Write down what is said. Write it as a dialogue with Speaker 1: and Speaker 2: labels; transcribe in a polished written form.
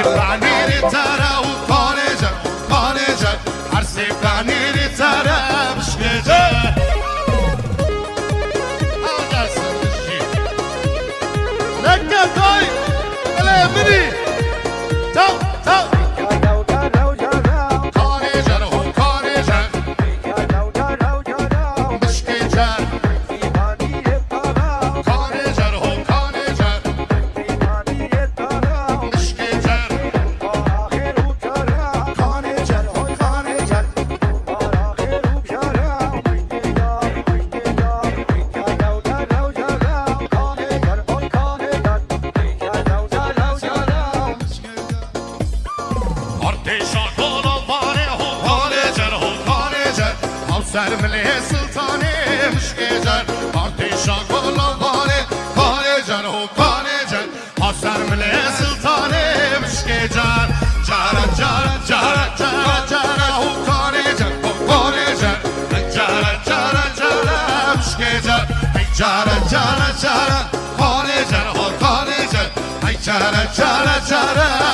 Speaker 1: سیبانی تره و کانجر هر سیبانی تره بشکجر لکه توی بله منی تو سرمله سلطانه مشکجر آتشان گلوانه کانجر و کانجر سرمله سلطانه مشکجر جارا جارا جارا جارا جارا و کانجر جارا جارا جارا مشکجر جارا جارا جارا کانجر و کانجر جارا جارا جارا